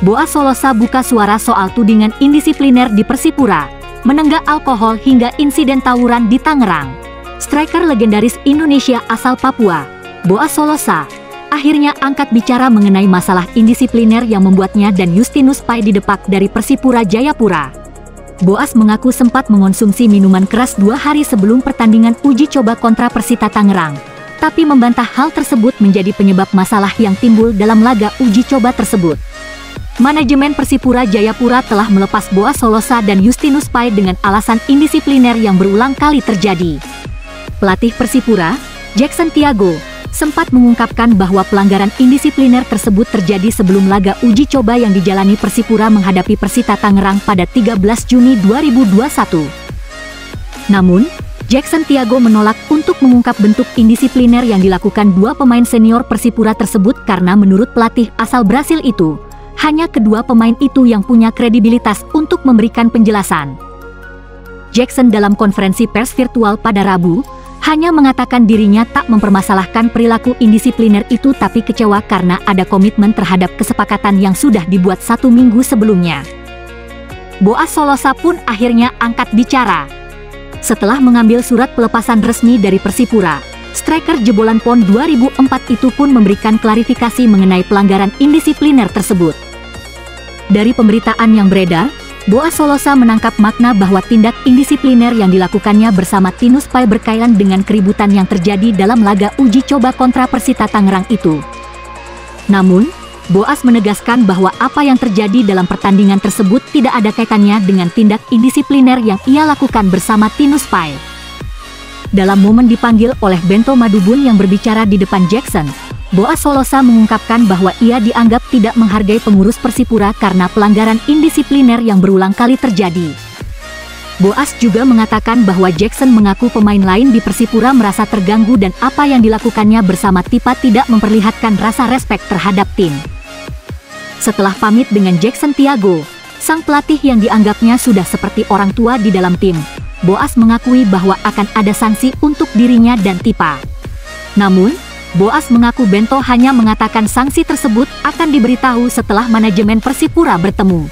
Boas Solosa buka suara soal tudingan indisipliner di Persipura, menenggak alkohol hingga insiden tawuran di Tangerang. Striker legendaris Indonesia asal Papua, Boas Solosa, akhirnya angkat bicara mengenai masalah indisipliner yang membuatnya dan Justinus Pai didepak dari Persipura Jayapura. Boas mengaku sempat mengonsumsi minuman keras 2 hari sebelum pertandingan uji coba kontra Persita Tangerang, tapi membantah hal tersebut menjadi penyebab masalah yang timbul dalam laga uji coba tersebut. Manajemen Persipura Jayapura telah melepas Boas Solosa dan Justinus Pai dengan alasan indisipliner yang berulang kali terjadi. Pelatih Persipura, Jackson Tiago, sempat mengungkapkan bahwa pelanggaran indisipliner tersebut terjadi sebelum laga uji coba yang dijalani Persipura menghadapi Persita Tangerang pada 13 Juni 2021. Namun, Jackson Tiago menolak untuk mengungkap bentuk indisipliner yang dilakukan 2 pemain senior Persipura tersebut karena menurut pelatih asal Brasil itu, hanya kedua pemain itu yang punya kredibilitas untuk memberikan penjelasan. Jackson dalam konferensi pers virtual pada Rabu, hanya mengatakan dirinya tak mempermasalahkan perilaku indisipliner itu tapi kecewa karena ada komitmen terhadap kesepakatan yang sudah dibuat 1 minggu sebelumnya. Boas Solosa pun akhirnya angkat bicara. Setelah mengambil surat pelepasan resmi dari Persipura, striker jebolan PON 2004 itu pun memberikan klarifikasi mengenai pelanggaran indisipliner tersebut. Dari pemberitaan yang beredar, Boas Solosa menangkap makna bahwa tindak indisipliner yang dilakukannya bersama Justinus Pai berkaitan dengan keributan yang terjadi dalam laga uji coba kontra Persita Tangerang itu. Namun, Boas menegaskan bahwa apa yang terjadi dalam pertandingan tersebut tidak ada kaitannya dengan tindak indisipliner yang ia lakukan bersama Justinus Pai. Dalam momen dipanggil oleh Bento Madubun yang berbicara di depan Jackson, Boas Solosa mengungkapkan bahwa ia dianggap tidak menghargai pengurus Persipura karena pelanggaran indisipliner yang berulang kali terjadi. Boas juga mengatakan bahwa Jackson mengaku pemain lain di Persipura merasa terganggu dan apa yang dilakukannya bersama Tipa tidak memperlihatkan rasa respek terhadap tim. Setelah pamit dengan Jackson Tiago, sang pelatih yang dianggapnya sudah seperti orang tua di dalam tim, Boas mengakui bahwa akan ada sanksi untuk dirinya dan Tipa. Namun, Boas mengaku Bento hanya mengatakan sanksi tersebut akan diberitahu setelah manajemen Persipura bertemu.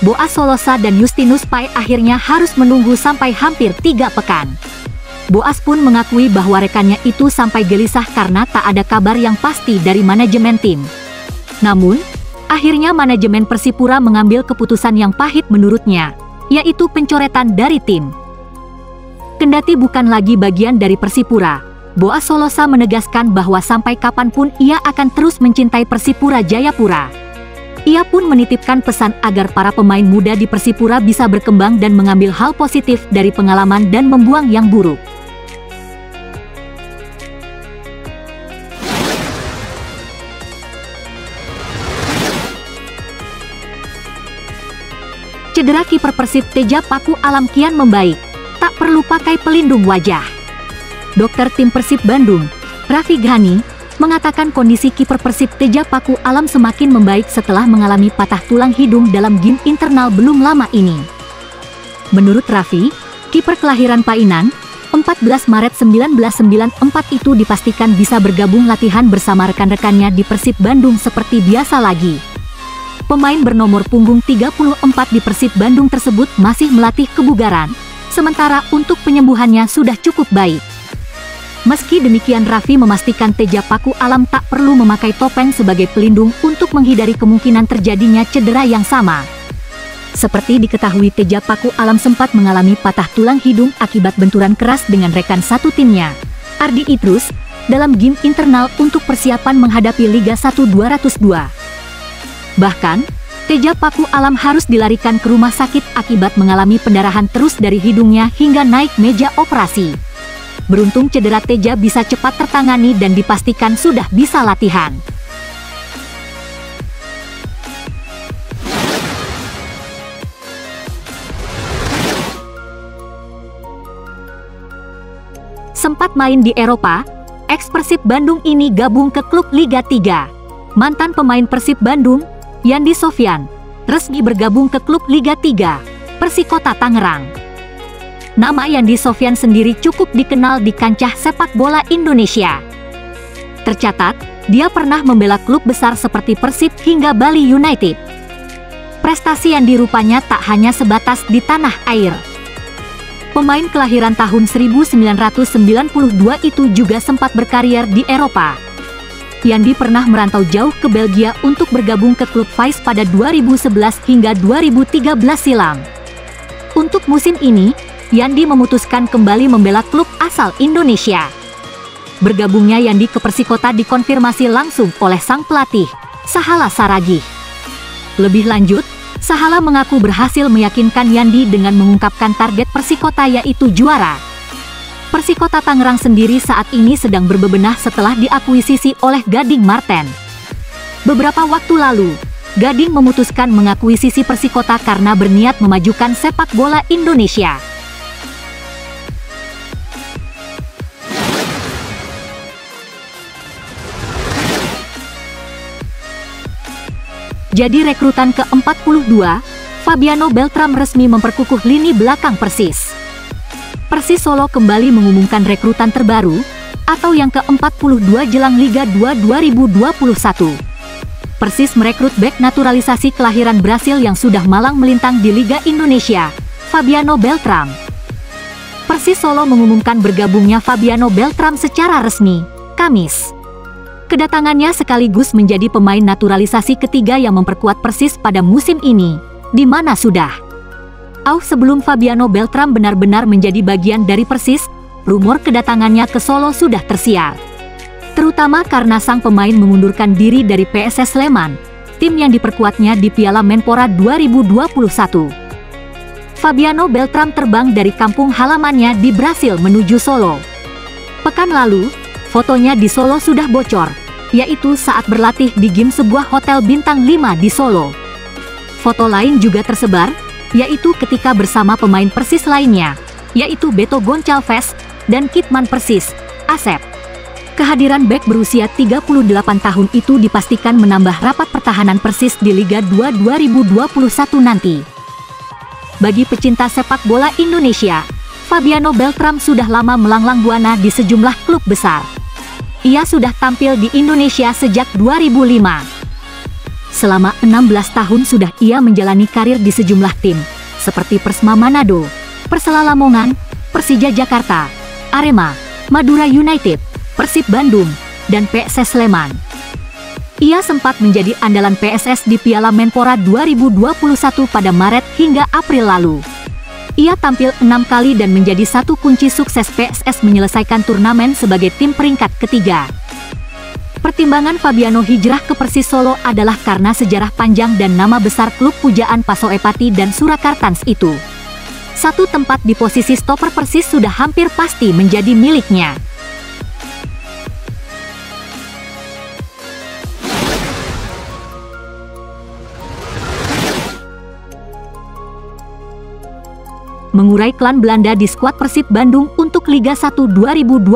Boas Solosa dan Justinus Pai akhirnya harus menunggu sampai hampir 3 pekan. Boas pun mengakui bahwa rekannya itu sampai gelisah karena tak ada kabar yang pasti dari manajemen tim. Namun, akhirnya manajemen Persipura mengambil keputusan yang pahit menurutnya, yaitu pencoretan dari tim. Kendati bukan lagi bagian dari Persipura, Boas Solosa menegaskan bahwa sampai kapanpun ia akan terus mencintai Persipura Jayapura. Ia pun menitipkan pesan agar para pemain muda di Persipura bisa berkembang dan mengambil hal positif dari pengalaman dan membuang yang buruk. Cedera kiper Persib Teja Paku Alam kian membaik, tak perlu pakai pelindung wajah. Dokter tim Persib Bandung, Raffi Ghani, mengatakan kondisi kiper Persib Teja Paku Alam semakin membaik setelah mengalami patah tulang hidung dalam game internal belum lama ini. Menurut Raffi, kiper kelahiran Painan, 14 Maret 1994 itu dipastikan bisa bergabung latihan bersama rekan-rekannya di Persib Bandung seperti biasa lagi. Pemain bernomor punggung 34 di Persib Bandung tersebut masih melatih kebugaran, sementara untuk penyembuhannya sudah cukup baik. Meski demikian, Raffi memastikan Teja Paku Alam tak perlu memakai topeng sebagai pelindung untuk menghindari kemungkinan terjadinya cedera yang sama. Seperti diketahui, Teja Paku Alam sempat mengalami patah tulang hidung akibat benturan keras dengan rekan satu timnya, Ardi Idrus, dalam game internal untuk persiapan menghadapi Liga 1 202. Bahkan, Teja Paku Alam harus dilarikan ke rumah sakit akibat mengalami pendarahan terus dari hidungnya hingga naik meja operasi. Beruntung cedera Teja bisa cepat tertangani dan dipastikan sudah bisa latihan. Sempat main di Eropa, ex-Persib Bandung ini gabung ke klub Liga 3. Mantan pemain Persib Bandung, Yandi Sofyan, resmi bergabung ke klub Liga 3, Persikota Tangerang. Nama Yandi Sofyan sendiri cukup dikenal di kancah sepak bola Indonesia. Tercatat, dia pernah membela klub besar seperti Persib hingga Bali United. Prestasi Yandi rupanya tak hanya sebatas di tanah air. Pemain kelahiran tahun 1992 itu juga sempat berkarier di Eropa. Yandi pernah merantau jauh ke Belgia untuk bergabung ke klub Vice pada 2011 hingga 2013 silam. Untuk musim ini, Yandi memutuskan kembali membela klub asal Indonesia. Bergabungnya Yandi ke Persikota dikonfirmasi langsung oleh sang pelatih, Sahala Saragih. Lebih lanjut, Sahala mengaku berhasil meyakinkan Yandi dengan mengungkapkan target Persikota yaitu juara. Persikota Tangerang sendiri saat ini sedang berbenah setelah diakuisisi oleh Gading Marten. Beberapa waktu lalu, Gading memutuskan mengakuisisi Persikota karena berniat memajukan sepak bola Indonesia. Jadi rekrutan ke-42, Fabiano Beltram resmi memperkukuh lini belakang Persis. Persis Solo kembali mengumumkan rekrutan terbaru, atau yang ke-42 jelang Liga 2 2021. Persis merekrut bek naturalisasi kelahiran Brasil yang sudah malang melintang di Liga Indonesia, Fabiano Beltram. Persis Solo mengumumkan bergabungnya Fabiano Beltram secara resmi, Kamis. Kedatangannya sekaligus menjadi pemain naturalisasi ketiga yang memperkuat Persis pada musim ini, di mana sudah. Sebelum Fabiano Beltram benar-benar menjadi bagian dari Persis, rumor kedatangannya ke Solo sudah tersiar. Terutama karena sang pemain mengundurkan diri dari PSS Sleman, tim yang diperkuatnya di Piala Menpora 2021. Fabiano Beltram terbang dari kampung halamannya di Brasil menuju Solo. Pekan lalu, fotonya di Solo sudah bocor, yaitu saat berlatih di gym sebuah hotel bintang 5 di Solo. Foto lain juga tersebar, yaitu ketika bersama pemain Persis lainnya, yaitu Beto Goncalves dan Kitman Persis, Asep. Kehadiran bek berusia 38 tahun itu dipastikan menambah rapat pertahanan Persis di Liga 2 2021 nanti. Bagi pecinta sepak bola Indonesia, Fabiano Beltram sudah lama melanglang buana di sejumlah klub besar. Ia sudah tampil di Indonesia sejak 2005. Selama 16 tahun sudah ia menjalani karir di sejumlah tim, seperti Persema Manado, Persela Lamongan, Persija Jakarta, Arema, Madura United, Persib Bandung, dan PSS Sleman. Ia sempat menjadi andalan PSS di Piala Menpora 2021 pada Maret hingga April lalu. Ia tampil 6 kali dan menjadi satu kunci sukses PSS menyelesaikan turnamen sebagai tim peringkat ketiga. Pertimbangan Fabiano hijrah ke Persis Solo adalah karena sejarah panjang dan nama besar klub pujaan Paso Epati dan Surakartans itu. Satu tempat di posisi stoper Persis sudah hampir pasti menjadi miliknya. Mengurai klan Belanda di skuad Persib Bandung untuk Liga 1 2021.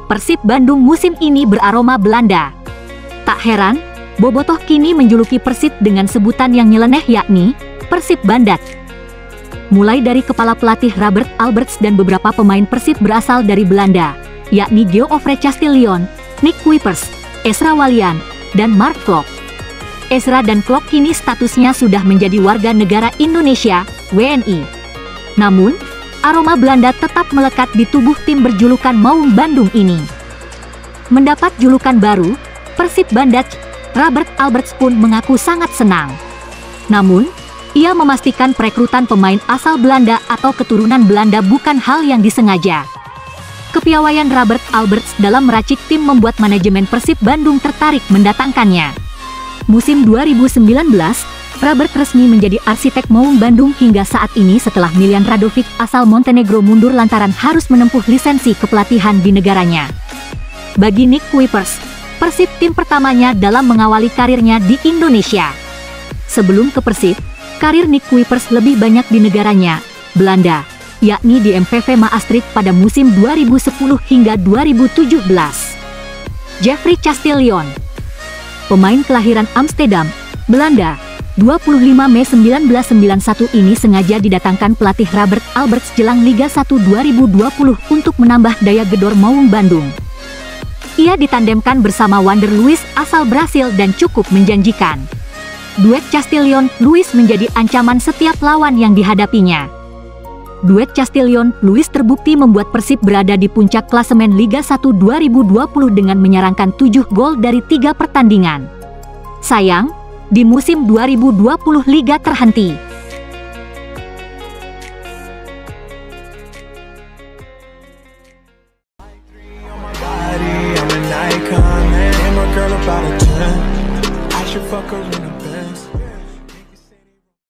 Persib Bandung musim ini beraroma Belanda. Tak heran, Bobotoh kini menjuluki Persib dengan sebutan yang nyeleneh yakni Persib Bandat. Mulai dari kepala pelatih Robert Alberts dan beberapa pemain Persib berasal dari Belanda, yakni Geoffrey Chastillon, Nick Kuipers, Ezra Walian, dan Mark Klok. Ezra dan Klok kini statusnya sudah menjadi warga negara Indonesia, WNI. Namun, aroma Belanda tetap melekat di tubuh tim berjulukan Maung Bandung ini. Mendapat julukan baru, Persib Bandat, Robert Alberts pun mengaku sangat senang. Namun, ia memastikan perekrutan pemain asal Belanda atau keturunan Belanda bukan hal yang disengaja. Kepiawaian Robert Alberts dalam meracik tim membuat manajemen Persib Bandung tertarik mendatangkannya. Musim 2019, Robert resmi menjadi arsitek Maung Bandung hingga saat ini setelah Miljan Radovic asal Montenegro mundur lantaran harus menempuh lisensi kepelatihan di negaranya. Bagi Nick Kuipers, Persib tim pertamanya dalam mengawali karirnya di Indonesia. Sebelum ke Persib, karir Nick Kuipers lebih banyak di negaranya, Belanda, yakni di MVV Maastricht pada musim 2010 hingga 2017. Geoffrey Chastillon, pemain kelahiran Amsterdam, Belanda, 25 Mei 1991 ini sengaja didatangkan pelatih Robert Alberts jelang Liga 1 2020 untuk menambah daya gedor Maung Bandung. Ia ditandemkan bersama Wander Luiz asal Brasil dan cukup menjanjikan. Duet Castillon-Luiz menjadi ancaman setiap lawan yang dihadapinya. Duet Castillon-Luiz terbukti membuat Persib berada di puncak klasemen Liga 1 2020 dengan menyerangkan 7 gol dari 3 pertandingan. Sayang, di musim 2020 Liga terhenti.